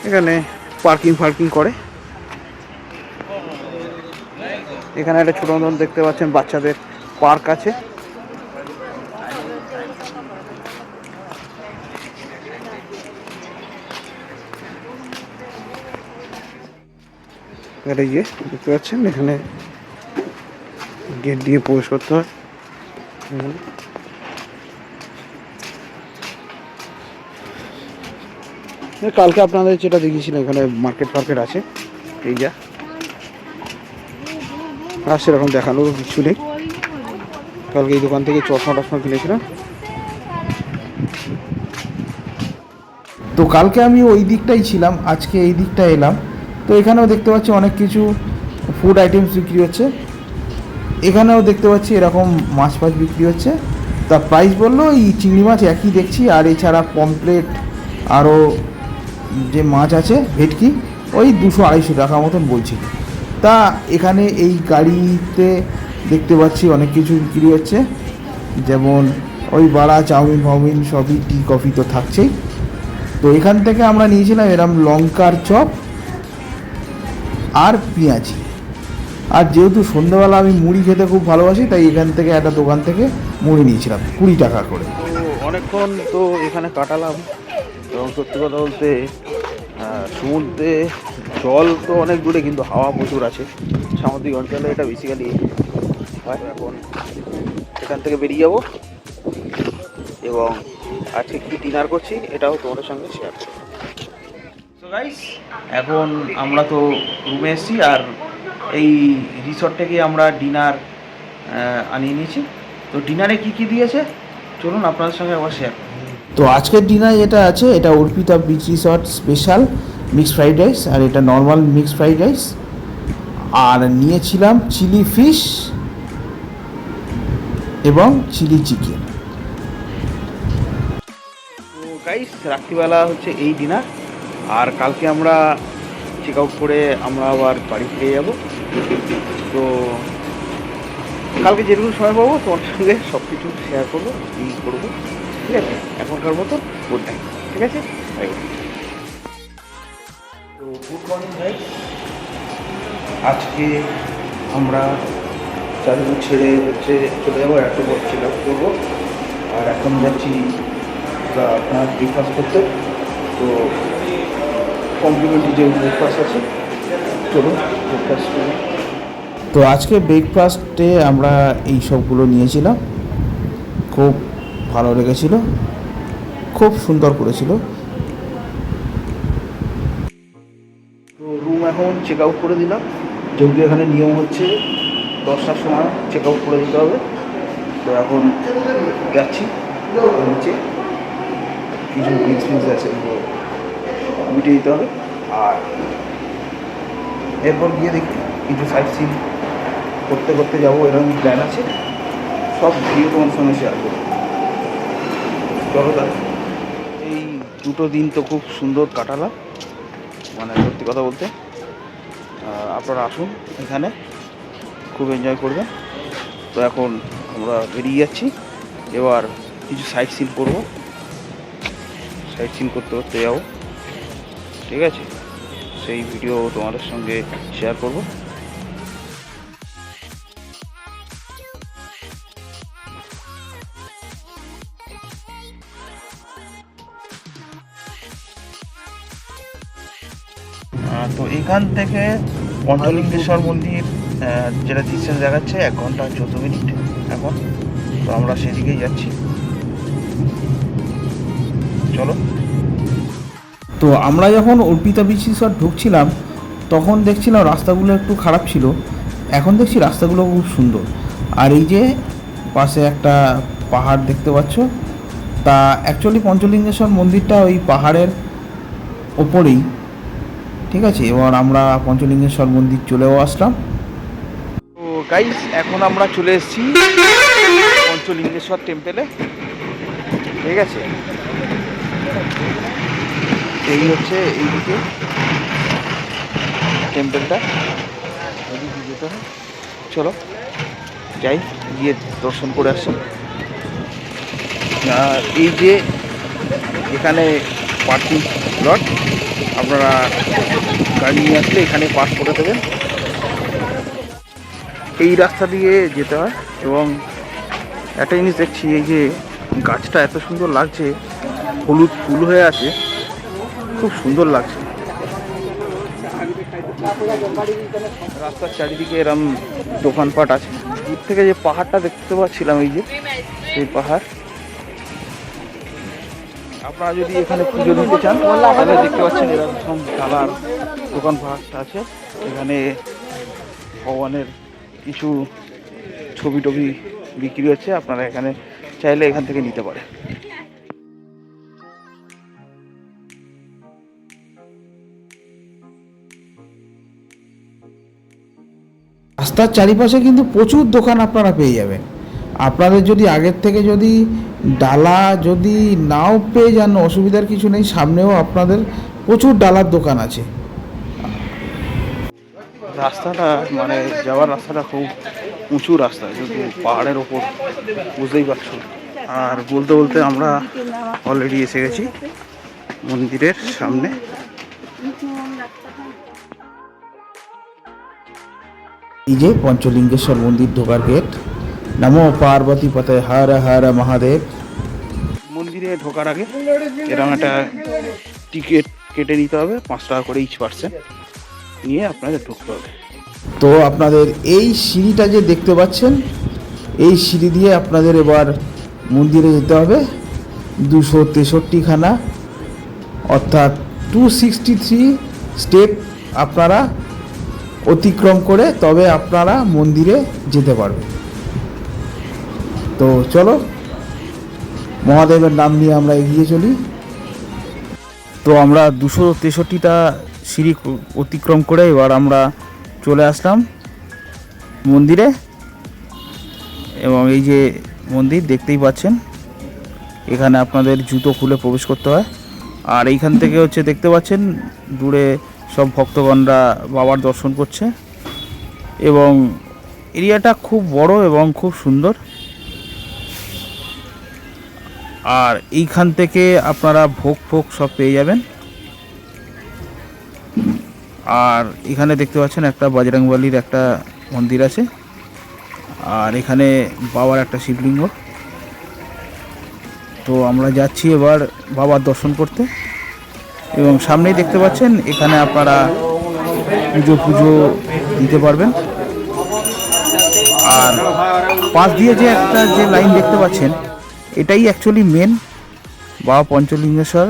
এখানে পার্কিং করে। এখানে একটা ছোটো মতন দেখতে পাচ্ছেন বাচ্চাদের পার্ক আছে। এটা ইয়ে দেখতে পাচ্ছেন, এখানে গেট দিয়ে প্রবেশ করতে হয়। কালকে আপনাদের যেটা দেখিয়েছিলাম, এখানে মার্কেট আছে, এই যা আর সেরকম দেখানোর কিছু নেই। কালকে এই দোকান থেকে চশমা কিনেছিলাম। তো কালকে আমি ওই দিকটাই ছিলাম, আজকে এই দিকটা এলাম। তো এখানেও দেখতে পাচ্ছি অনেক কিছু ফুড আইটেমস বিক্রি হচ্ছে। এখানেও দেখতে পাচ্ছি এরকম মাছ বিক্রি হচ্ছে। তা প্রাইস বললো এই চিংড়ি মাছ একই দেখছি, আর এছাড়া পমপ্লেট আরও যে মাছ আছে ভেটকি ওই 200-250 টাকা মতন বলছিল। তা এখানে এই গাড়িতে দেখতে পাচ্ছি অনেক কিছু বিক্রি হচ্ছে, যেমন ওই বড়া, চাউমিন সবই, টি কফি তো থাকছেই। তো এখান থেকে আমরা নিয়েছিলাম এরম লঙ্কার চপ আর পেঁয়াজি। আর যেহেতু সন্ধ্যাবেলা আমি মুড়ি খেতে খুব ভালোবাসি, তাই এখান থেকে একটা দোকান থেকে মুড়ি নিয়েছিলাম 20 টাকা করে। তো অনেকক্ষণ তো এখানে কাটালাম, এবং সত্যি কথা বলতে সমুদ্রে জল তো অনেক দূরে, কিন্তু হাওয়া প্রচুর আছে। সামুদ্রিক অঞ্চলে এটা বেসিক্যালি হয়। এখন এখান থেকে বেরিয়ে যাব, এবং আজকে কি ডিনার করছি এটাও তোমাদের সঙ্গে শেয়ার করব। সো গাইস, এখন আমরা তো রুমে এসেছি, আর এই রিসর্ট থেকে আমরা ডিনার আনিয়ে নিয়েছি। তো ডিনারে কি দিয়েছে চলুন আপনাদের সঙ্গে আবার শেয়ার করি। তো আজকের ডিনার যেটা আছে, এটা Arpita beach resort special mixed fried rice, আর এটা নর্মাল মিক্সড ফ্রাইড রাইস। আর নিয়েছিলাম চিলি ফিশ এবং চিলি চিকেন। তো গাইস, রাত্রিবেলা হচ্ছে এই ডিনার, আর কালকে আমরা চেক আউট করে আমরা আবার বাড়ি ফিরে যাব। তো কালকে যেটুকু সময় পাবো তোমার সঙ্গে সব কিছু শেয়ার করবো, করবো, ঠিক আছে। এখনকার মতো গুড নাইট, ঠিক আছে। তো গুড মর্নিং গাইস, আজকে আমরা চারিদিক ছেড়ে হচ্ছে চলে যাবো, একটু পর চেক আউট করবো। আর এখন যাচ্ছি আপনার ব্রেকফাস্ট করতে। তো কমপ্লিমেন্টারি যে ব্রেকফাস্ট আছে, চলুন ব্রেকফাস্ট করি। তো আজকে ব্রেকফাস্টে আমরা এই সবগুলো নিয়েছিলাম, খুব ভালো লেগেছিল, খুব সুন্দর করেছিল। তো রুম এখন চেক আউট করে দিলাম, যেহেতু এখানে নিয়ম হচ্ছে 10টার সময় চেক আউট করে দিতে হবে। তো এখন যাচ্ছি নিচে, কিছু বিল আছে মিটিয়ে দিতে হবে, আর এরপর গিয়ে দেখি কিছু সাইট সিন করতে যাবো, এরকম প্ল্যান আছে। সব ভিডিও তোমার সঙ্গে শেয়ার করবো, চলো তাহলে। এই 2 দিন তো খুব সুন্দর কাটালাম, মানে সত্যি কথা বলতে। আপনারা আসুন এখানে, খুব এনজয় করবেন। তো এখন আমরা বেরিয়ে যাচ্ছি, এবার কিছু সাইট সিন করবো, সাইট সিন করতে যাবো, ঠিক আছে। সেই ভিডিও তোমাদের সঙ্গে শেয়ার করবো। তো এখান থেকে পঞ্চলিঙ্গেশ্বর মন্দির যেটা ডিস্টেন্স দেখাচ্ছে 1 ঘন্টা 14 মিনিট এখন। তো আমরা সেদিকেই যাচ্ছি, চলো। তো আমরা যখন অর্পিতা বিচ রিসর্ট ঢুকছিলাম, তখন দেখছিলাম রাস্তাগুলো একটু খারাপ ছিল, এখন দেখছি রাস্তাগুলো খুব সুন্দর। আর এই যে পাশে একটা পাহাড় দেখতে পাচ্ছ, তা অ্যাকচুয়ালি পঞ্চলিঙ্গেশ্বর মন্দিরটা ওই পাহাড়ের ওপরেই, ঠিক আছে। এবার আমরা পঞ্চলিঙ্গেশ্বর মন্দির চলেও আসলাম। তো গাইস, এখন আমরা চলে এসেছি পঞ্চলিঙ্গেশ্বর টেম্পেলে, ঠিক আছে, এই হচ্ছে এইদিকে টেম্পলটা, এইদিকে যেতে হয়। চলো যাই, গিয়ে দর্শন করে আসি। আর এই যে এখানে পার্কিং লট, আপনারা গাড়ি নিয়ে আসলে এখানে পার্ক করে দেবেন। এই রাস্তা দিয়ে যেতে হয়। এবং একটা জিনিস দেখছি, এই যে গাছটা এত সুন্দর লাগছে, হলুদ ফুল হয়ে আছে, খুব সুন্দর লাগছে। রাস্তার চারিদিকে এরম দোকানপাট আছে। দূর থেকে যে পাহাড়টা দেখতে পাচ্ছিলাম, এই যে সেই পাহাড়, আপনারা যদি এখানে পুজো দিতে চান তাহলে দেখতে পাচ্ছেন এরকম ডালার দোকানপাট আছে। এখানে ভগবানের কিছু ছবি টবি বিক্রি হচ্ছে, আপনারা এখানে চাইলে এখান থেকে নিতে পারে। রাস্তার চারিপাশে কিন্তু প্রচুর দোকান আপনারা পেয়ে যাবেন। আপনাদের যদি আগের থেকে যদি ডালা যদি নাও পেয়ে যান, অসুবিধার কিছু নেই, সামনেও আপনাদের প্রচুর ডালার দোকান আছে। রাস্তাটা মানে যাওয়ার রাস্তাটা খুব উঁচু রাস্তা, যেহেতু পাহাড়ের ওপর, বুঝতেই পারছো। আর বলতে বলতে আমরা অলরেডি এসে গেছি মন্দিরের সামনে। এই যে পঞ্চলিঙ্গেশ্বর মন্দির ঢোকার গেট। নমো পার্বতী পতে হর হর মহাদেব। মন্দিরে ঢোকার আগে এরকম একটা টিকিট কেটে নিতে হবে, 5 টাকা করে ইচ পার্সেন্ট নিয়ে আপনাদের ঢুকতে হবে। তো আপনাদের এই সিঁড়িটা যে দেখতে পাচ্ছেন, এই সিঁড়ি দিয়ে আপনাদের এবার মন্দিরে যেতে হবে। 263খানা, অর্থাৎ 263 স্টেপ আপনারা অতিক্রম করে তবে আপনারা মন্দিরে যেতে পারবেন। তো চলো, মহাদেবের নাম নিয়ে আমরা এগিয়ে চলি। তো আমরা 263টা সিঁড়ি অতিক্রম করে এবার আমরা চলে আসলাম মন্দিরে। এবং এই যে মন্দির দেখতেই পাচ্ছেন, এখানে আপনাদের জুতো খুলে প্রবেশ করতে হয়। আর এইখান থেকে হচ্ছে দেখতে পাচ্ছেন দূরে সব ভক্তগণরা বাবার দর্শন করছে। এবং এরিয়াটা খুব বড় এবং খুব সুন্দর। আর এইখান থেকে আপনারা ভোগ সব পেয়ে যাবেন। আর এখানে দেখতে পাচ্ছেন একটা বজরংবলীর একটা মন্দির আছে, আর এখানে বাবার একটা শিবলিঙ্গ। তো আমরা যাচ্ছি এবার বাবার দর্শন করতে। এবং সামনেই দেখতে পাচ্ছেন এখানে আপনারা পুজো দিতে পারবেন। আর পাশ দিয়ে যে একটা যে লাইন দেখতে পাচ্ছেন, এটাই অ্যাকচুয়ালি মেন বাবা পঞ্চলিঙ্গেশ্বর,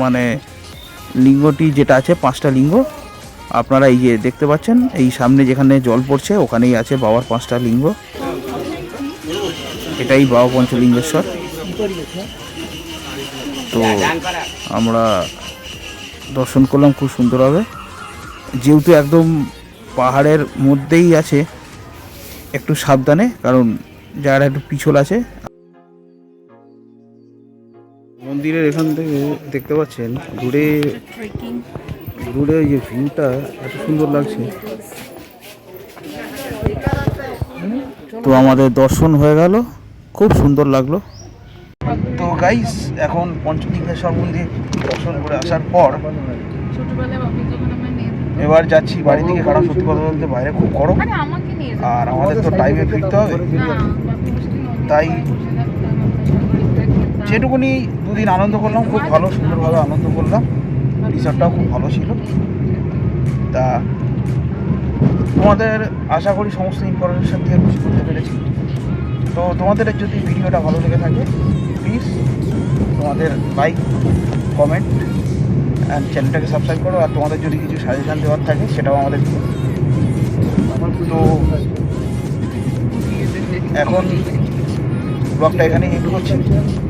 মানে লিঙ্গটি যেটা আছে 5টা লিঙ্গ। আপনারা এই যে দেখতে পাচ্ছেন, এই সামনে যেখানে জল পড়ছে ওখানেই আছে বাবার 5টা লিঙ্গ। এটাই বাবা পঞ্চলিঙ্গেশ্বর। তো আমরা দর্শন করলাম খুব সুন্দরভাবে। যেহেতু একদম পাহাড়ের মধ্যেই আছে, একটু সাবধানে, কারণ জায়গাটা একটু পিছল আছে। মন্দিরের এখান থেকে দেখতে পাচ্ছেন দূরে ওই যে ভিউটা এত সুন্দর লাগছে। তো আমাদের দর্শন হয়ে গেল, খুব সুন্দর লাগলো। তো গাইস, এখন পঞ্চলিঙ্গেশ্বর মন্দির দর্শন করে আসার পর এবার যাচ্ছি বাড়ি থেকে। কারণ সত্যি কথা বলতে বাইরে খুব গরম, আর আমাদের তো টাইমে ফিরতে হবে। তাই যেটুকুনি 2 দিন আনন্দ করলাম, খুব ভালো সুন্দরভাবে আনন্দ করলাম। রিসর্টটাও খুব ভালো ছিল। তা তোমাদের আশা করি সমস্ত ইনফরমেশন দিয়ে খুশি করতে পেরেছি। তো তোমাদের যদি ভিডিওটা ভালো লেগে থাকে, প্লিজ তোমাদের লাইক, কমেন্ট অ্যান্ড চ্যানেলটাকে সাবস্ক্রাইব করো। আর তোমাদের যদি কিছু সাজেশান দেওয়ার থাকে সেটাও আমাদের দিও। তো এখন ব্লগটা এখানেই এন্ড করছি।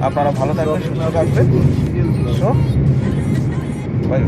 আপনারা ভালো থাকবেন, সুস্থ থাকবেন। So by.